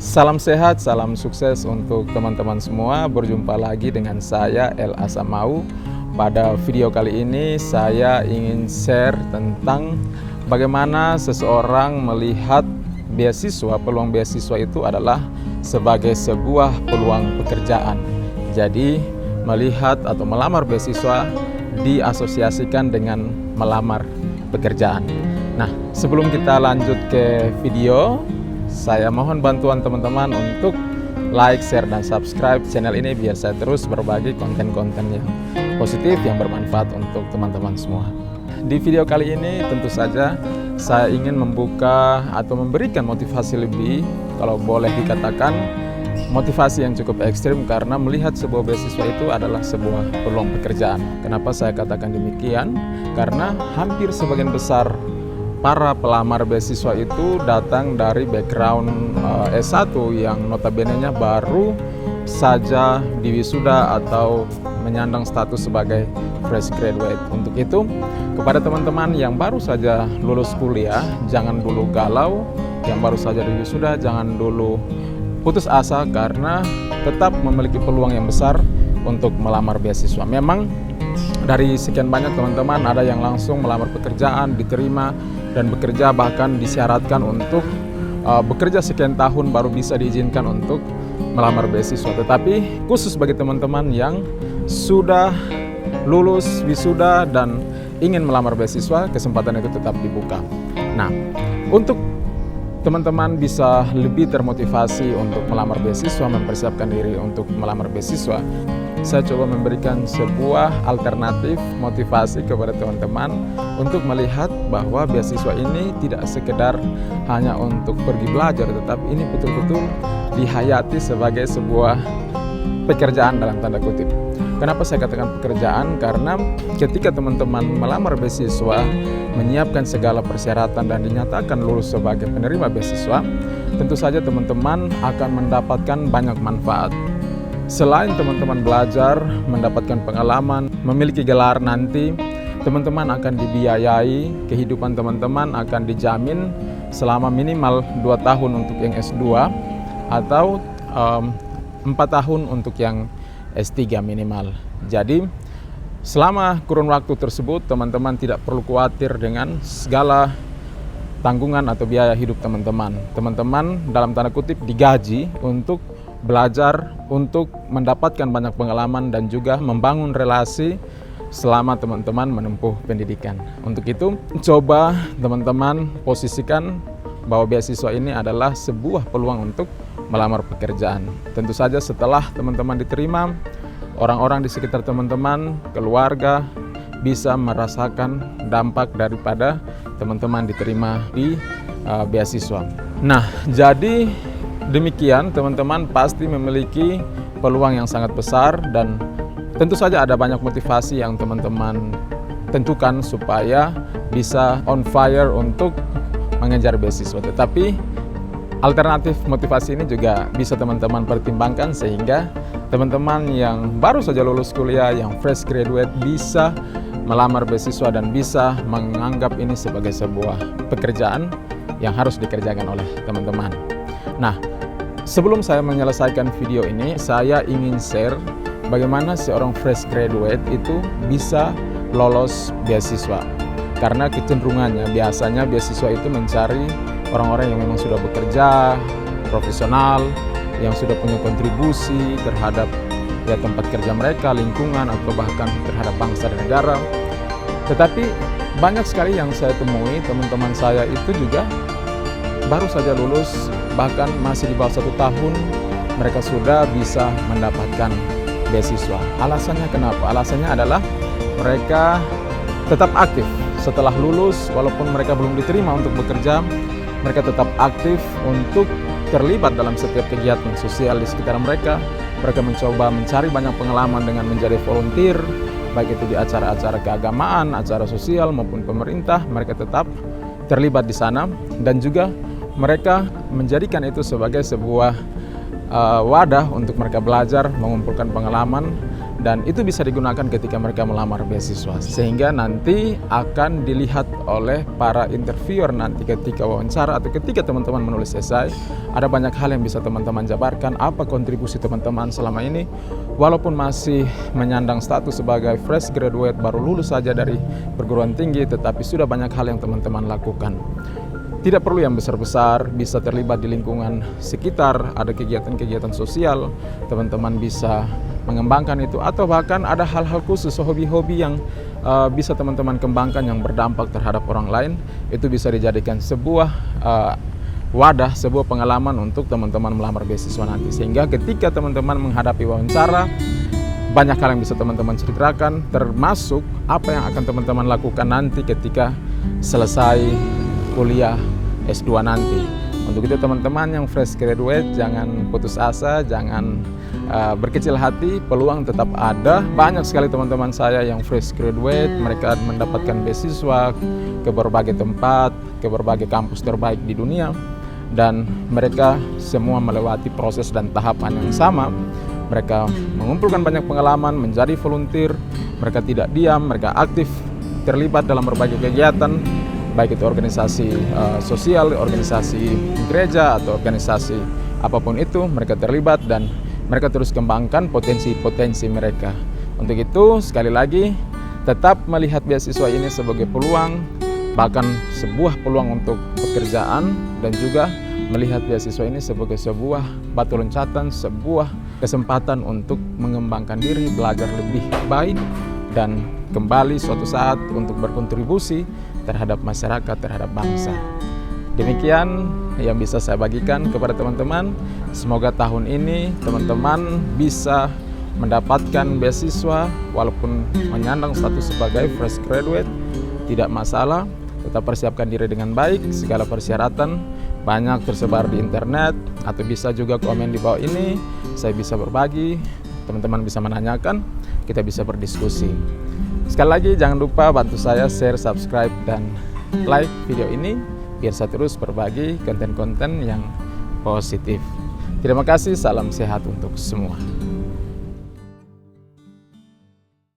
Salam sehat, salam sukses untuk teman-teman semua. Berjumpa lagi dengan saya El Asamau. Pada video kali ini saya ingin share tentang bagaimana seseorang melihat beasiswa, peluang beasiswa itu adalah sebagai sebuah peluang pekerjaan. Jadi melihat atau melamar beasiswa diasosiasikan dengan melamar pekerjaan. Nah, sebelum kita lanjut ke video, saya mohon bantuan teman-teman untuk like, share, dan subscribe channel ini biar saya terus berbagi konten-konten yang positif, yang bermanfaat untuk teman-teman semua. Di video kali ini tentu saja saya ingin membuka atau memberikan motivasi lebih, kalau boleh dikatakan motivasi yang cukup ekstrim, karena melihat sebuah beasiswa itu adalah sebuah peluang pekerjaan. Kenapa saya katakan demikian? Karena hampir sebagian besar para pelamar beasiswa itu datang dari background S1 yang notabene-nya baru saja diwisuda atau menyandang status sebagai fresh graduate. Untuk itu, kepada teman-teman yang baru saja lulus kuliah, jangan dulu galau. Yang baru saja diwisuda, jangan dulu putus asa, karena tetap memiliki peluang yang besar untuk melamar beasiswa. Memang dari sekian banyak teman-teman, ada yang langsung melamar pekerjaan, diterima, dan bekerja, bahkan disyaratkan untuk bekerja sekian tahun baru bisa diizinkan untuk melamar beasiswa. Tetapi khusus bagi teman-teman yang sudah lulus wisuda dan ingin melamar beasiswa, kesempatan itu tetap dibuka. Nah, untuk teman-teman bisa lebih termotivasi untuk melamar beasiswa, mempersiapkan diri untuk melamar beasiswa, saya coba memberikan sebuah alternatif motivasi kepada teman-teman untuk melihat bahwa beasiswa ini tidak sekedar hanya untuk pergi belajar, tetapi ini betul-betul dihayati sebagai sebuah pekerjaan dalam tanda kutip. Kenapa saya katakan pekerjaan? Karena ketika teman-teman melamar beasiswa, menyiapkan segala persyaratan dan dinyatakan lulus sebagai penerima beasiswa, tentu saja teman-teman akan mendapatkan banyak manfaat. Selain teman-teman belajar, mendapatkan pengalaman, memiliki gelar nanti, teman-teman akan dibiayai, kehidupan teman-teman akan dijamin selama minimal 2 tahun untuk yang S2 atau 4 tahun untuk yang S3 minimal. Jadi selama kurun waktu tersebut teman-teman tidak perlu khawatir dengan segala tanggungan atau biaya hidup teman-teman. Teman-teman dalam tanda kutip digaji untuk belajar, untuk mendapatkan banyak pengalaman dan juga membangun relasi selama teman-teman menempuh pendidikan. Untuk itu, coba teman-teman posisikan bahwa beasiswa ini adalah sebuah peluang untuk melamar pekerjaan. Tentu saja setelah teman-teman diterima, orang-orang di sekitar teman-teman, keluarga bisa merasakan dampak daripada teman-teman diterima di beasiswa. Nah, jadi demikian teman-teman pasti memiliki peluang yang sangat besar, dan tentu saja ada banyak motivasi yang teman-teman tentukan supaya bisa on fire untuk mengejar beasiswa. Tetapi alternatif motivasi ini juga bisa teman-teman pertimbangkan sehingga teman-teman yang baru saja lulus kuliah, yang fresh graduate bisa melamar beasiswa dan bisa menganggap ini sebagai sebuah pekerjaan yang harus dikerjakan oleh teman-teman. Nah, sebelum saya menyelesaikan video ini, saya ingin share bagaimana seorang fresh graduate itu bisa lolos beasiswa. Karena kecenderungannya biasanya beasiswa itu mencari orang-orang yang memang sudah bekerja, profesional, yang sudah punya kontribusi terhadap tempat kerja mereka, lingkungan, atau bahkan terhadap bangsa dan negara. Tetapi banyak sekali yang saya temui, teman-teman saya itu juga baru saja lulus, bahkan masih di bawah 1 tahun, mereka sudah bisa mendapatkan beasiswa. Alasannya kenapa? Alasannya adalah mereka tetap aktif setelah lulus, walaupun mereka belum diterima untuk bekerja, mereka tetap aktif untuk terlibat dalam setiap kegiatan sosial di sekitar mereka. Mereka mencoba mencari banyak pengalaman dengan menjadi volunteer, baik itu di acara-acara keagamaan, acara sosial maupun pemerintah. Mereka tetap terlibat di sana, dan juga mereka menjadikan itu sebagai sebuah wadah untuk mereka belajar, mengumpulkan pengalaman, dan itu bisa digunakan ketika mereka melamar beasiswa, sehingga nanti akan dilihat oleh para interviewer nanti ketika wawancara atau ketika teman-teman menulis esai. Ada banyak hal yang bisa teman-teman jabarkan, apa kontribusi teman-teman selama ini walaupun masih menyandang status sebagai fresh graduate, baru lulus saja dari perguruan tinggi, tetapi sudah banyak hal yang teman-teman lakukan. Tidak perlu yang besar-besar, bisa terlibat di lingkungan sekitar, ada kegiatan-kegiatan sosial, teman-teman bisa mengembangkan itu, atau bahkan ada hal-hal khusus, hobi-hobi yang bisa teman-teman kembangkan yang berdampak terhadap orang lain. Itu bisa dijadikan sebuah wadah, sebuah pengalaman untuk teman-teman melamar beasiswa nanti, sehingga ketika teman-teman menghadapi wawancara, banyak hal yang bisa teman-teman ceritakan, termasuk apa yang akan teman-teman lakukan nanti ketika selesai kuliah S2 nanti. Untuk itu teman-teman yang fresh graduate, jangan putus asa, jangan berkecil hati, peluang tetap ada. Banyak sekali teman-teman saya yang fresh graduate, mereka mendapatkan beasiswa ke berbagai tempat, ke berbagai kampus terbaik di dunia, dan mereka semua melewati proses dan tahapan yang sama. Mereka mengumpulkan banyak pengalaman, menjadi volunteer, mereka tidak diam, mereka aktif terlibat dalam berbagai kegiatan, baik itu organisasi sosial, organisasi gereja, atau organisasi apapun itu, mereka terlibat dan mereka terus kembangkan potensi-potensi mereka. Untuk itu, sekali lagi, tetap melihat beasiswa ini sebagai peluang, bahkan sebuah peluang untuk pekerjaan, dan juga melihat beasiswa ini sebagai sebuah batu loncatan, sebuah kesempatan untuk mengembangkan diri, belajar lebih baik, dan kembali suatu saat untuk berkontribusi terhadap masyarakat, terhadap bangsa. Demikian yang bisa saya bagikan kepada teman-teman. Semoga tahun ini teman-teman bisa mendapatkan beasiswa walaupun menyandang status sebagai fresh graduate, tidak masalah. Tetap persiapkan diri dengan baik, segala persyaratan banyak tersebar di internet, atau bisa juga komen di bawah ini, saya bisa berbagi, teman-teman bisa menanyakan, kita bisa berdiskusi. Sekali lagi jangan lupa bantu saya share, subscribe, dan like video ini biar saya terus berbagi konten-konten yang positif. Terima kasih, salam sehat untuk semua.